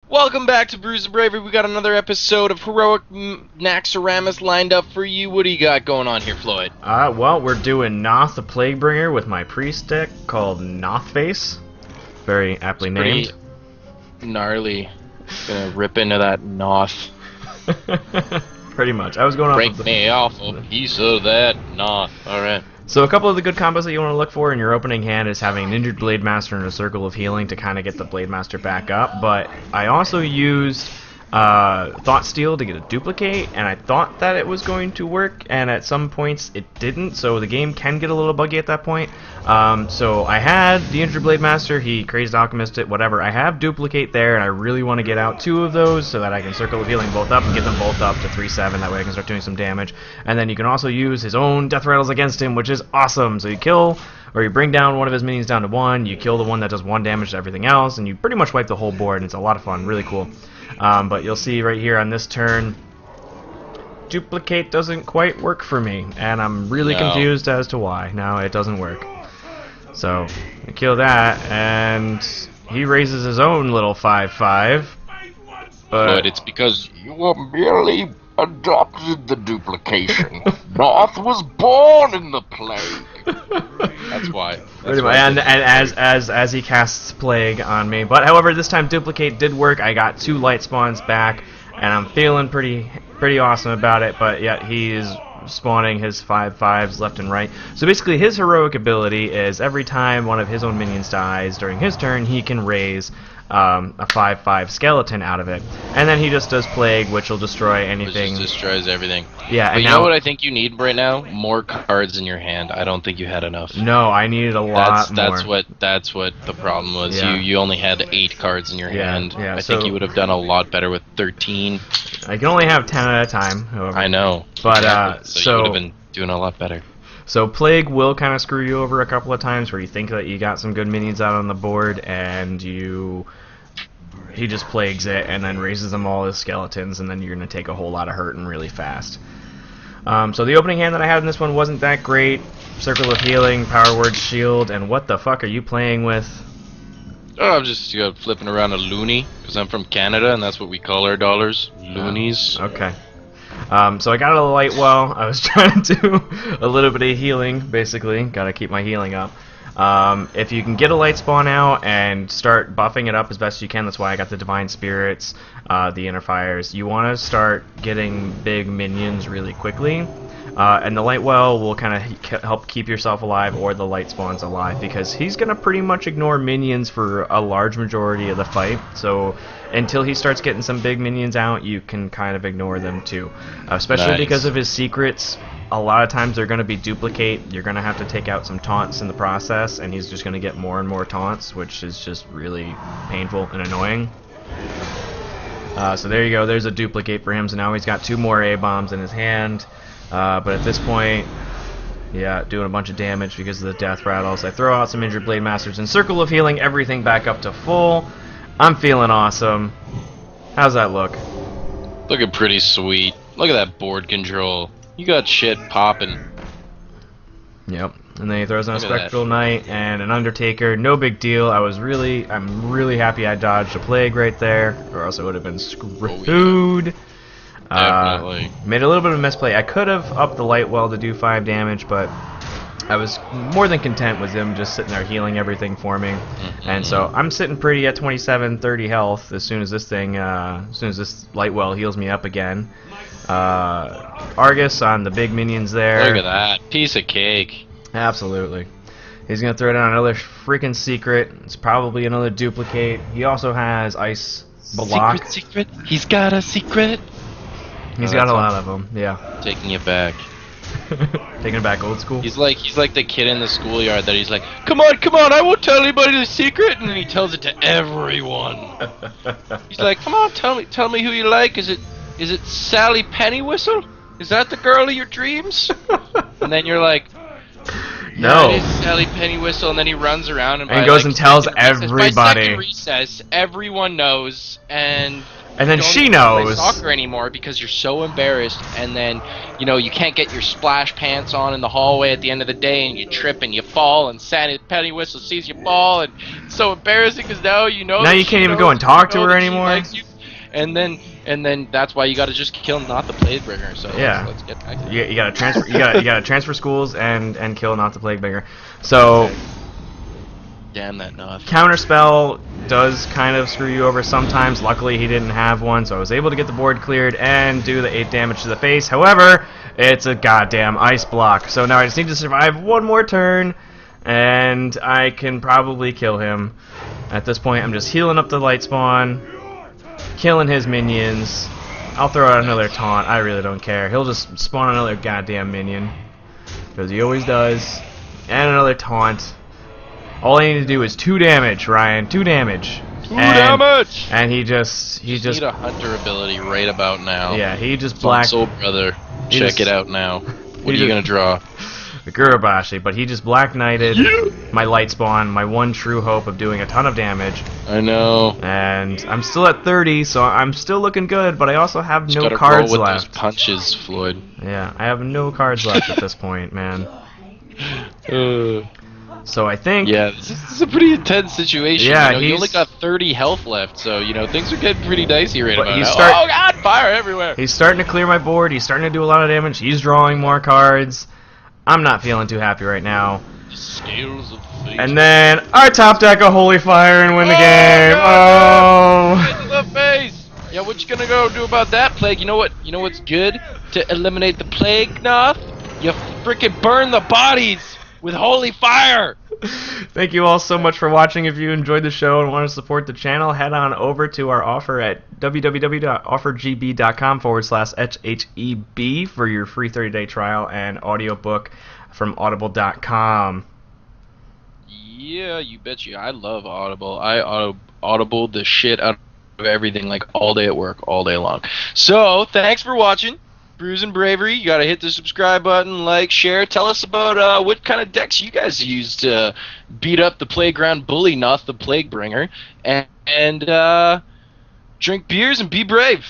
Welcome back to Brews Bravery. We got another episode of Heroic Naxxramas lined up for you. What do you got going on here, Floyd? Well, we're doing Noth the Plaguebringer with my priest deck called Nothface. Very aptly named. Gnarly. Gonna rip into that Noth. Pretty much. I was going off Break of the... me off a piece of that Noth. Alright. So a couple of the good combos that you want to look for in your opening hand is having an injured Blade Master and a Circle of Healing to kind of get the Blade Master back up. But I also used Thought Steal to get a duplicate, and I thought that it was going to work, and at some points it didn't, so the game can get a little buggy at that point. So I had the injured Blade Master, he Crazed Alchemist it, whatever. I have duplicate there, and I really want to get out 2 of those so that I can Circle of Healing both up and get them both up to 3-7, that way I can start doing some damage. And then you can also use his own Death Rattles against him, which is awesome. So you kill, or you bring down one of his minions down to 1, you kill the one that does 1 damage to everything else, and you pretty much wipe the whole board, and it's a lot of fun, really cool. But you'll see right here on this turn, duplicate doesn't quite work for me, and I'm really confused as to why. Now it doesn't work. So, I kill that, and he raises his own little 5/5. But it's because You were merely adopted the duplication. Noth was born in the plague. that's why. Pretty much. And as he casts Plague on me. But however, this time duplicate did work. I got 2 light spawns back, and I'm feeling pretty awesome about it. But yet he is spawning his 5/5s left and right. So basically his heroic ability is every time one of his own minions dies during his turn, he can raise a 5/5 skeleton out of it. And then he just does Plague, which will destroy anything. It just destroys everything. Yeah, but and you now, know what I think you need right now? More cards in your hand. I don't think you had enough. No, I needed a lot more. That's what the problem was. Yeah. You only had 8 cards in your hand. Yeah, I think you would have done a lot better with 13. I can only have 10 at a time, however. I know. But so you would have been doing a lot better. So Plague will kind of screw you over a couple of times where you think that you got some good minions out on the board, and he just plagues it and then raises them all as skeletons, and then you're going to take a whole lot of hurt and really fast. So the opening hand that I had in this one wasn't that great. Circle of Healing, Power Word, Shield, and what the fuck are you playing with? Oh, I'm just flipping around a loonie, because I'm from Canada, and that's what we call our dollars. Loonies. Okay. So I got a light well. I was trying to do a little bit of healing, basically. Gotta keep my healing up. If you can get a light spawn out and start buffing it up as best you can, that's why I got the Divine Spirits, the Inner Fires. You want to start getting big minions really quickly, and the light well will kind of help keep yourself alive, or the light spawns alive, because he's going to pretty much ignore minions for a large majority of the fight. So until he starts getting some big minions out, you can kind of ignore them too, especially because of his secrets. A lot of times they're going to be duplicate. You're going to have to take out some taunts in the process, and he's just going to get more and more taunts, which is just really painful and annoying. So there you go. There's a duplicate for him. So now he's got 2 more A-bombs in his hand. But at this point, yeah, doing a bunch of damage because of the Death Rattles. I throw out some injured Blade Masters and Circle of Healing everything back up to full. I'm feeling awesome. How's that look? Looking pretty sweet. Look at that board control. You got shit popping. Yep. And then he throws on a Spectral Knight and an Undertaker. No big deal. I'm really happy I dodged a Plague right there, or else I would have been screwed. Definitely. Made a little bit of a misplay. I could have upped the light well to do 5 damage, but I was more than content with him just sitting there healing everything for me. And so I'm sitting pretty at 27, 30 health as soon as this light well heals me up again. Argus on the big minions there. Look at that. Piece of cake. Absolutely. He's going to throw down another freaking secret. It's probably another duplicate. He also has Ice Block. Secret. He's got a secret. He's got a lot of them, yeah. Taking it back. Taking it back old school? He's like the kid in the schoolyard that he's like, come on, I won't tell anybody the secret, and then he tells it to everyone. He's like, come on, tell me who you like. Is it Sally Pennywhistle? Is that the girl of your dreams? And then you're like, no, it is Sally Pennywhistle, and then he runs around and goes and tells everybody. By second recess, everyone knows, and And then don't she even play knows. soccer anymore because you're so embarrassed, and then you can't get your splash pants on in the hallway at the end of the day, and you trip and you fall, and Sandy Pennywhistle sees you fall, and it's so embarrassing because now Now that you she can't even knows, go and talk to you know her that she anymore. likes you, and then that's why you got to just kill Noth the Plaguebringer. So Yeah. let's get back to that. You gotta transfer. You gotta transfer schools and kill Noth the Plaguebringer. So Damn that Noth. Counterspell does kind of screw you over sometimes. Luckily, he didn't have one, so I was able to get the board cleared and do the 8 damage to the face. However, it's a goddamn ice block. So now I just need to survive one more turn, and I can probably kill him. At this point, I'm just healing up the light spawn, killing his minions. I'll throw out another taunt. I really don't care. He'll just spawn another goddamn minion, because he always does. And another taunt. All I need to do is 2 damage, Ryan. 2 damage. 2 damage! And he just Need a hunter ability right about now. yeah, he just black Soul Brother. He Check just- it out now. What are just- you gonna draw? Gurubashi, but he just black knighted my light spawn, my one true hope of doing a ton of damage. I know. And I'm still at 30, so I'm still looking good, but I also have Just no gotta cards roll with left. those punches, Floyd. Yeah, I have no cards left at this point, man. So I think Yeah, this is a pretty intense situation. Yeah, you only he's- got 30 health left, so things are getting pretty dicey right But about he's now. start- Oh god, fire everywhere! he's starting to clear my board. He's starting to do a lot of damage. He's drawing more cards. I'm not feeling too happy right now. The scales of fate. And then I top deck a Holy Fire and win the game. God, Oh. Get to the face! Yeah, what you gonna go do about that plague? You know what's good to eliminate the plague, Noth? You frickin' burn the bodies with holy fire! Thank you all so much for watching. If you enjoyed the show and want to support the channel, head on over to our offer at www.offergb.com/HHEB for your free 30-day trial and audiobook from audible.com. Yeah, you betcha. I love Audible. I audible the shit out of everything, like all day at work, all day long. So, thanks for watching. Brews and Bravery. You gotta hit the subscribe button, like, share. Tell us about what kind of decks you guys use to beat up the playground bully, Noth the Plaguebringer. And drink beers and be brave.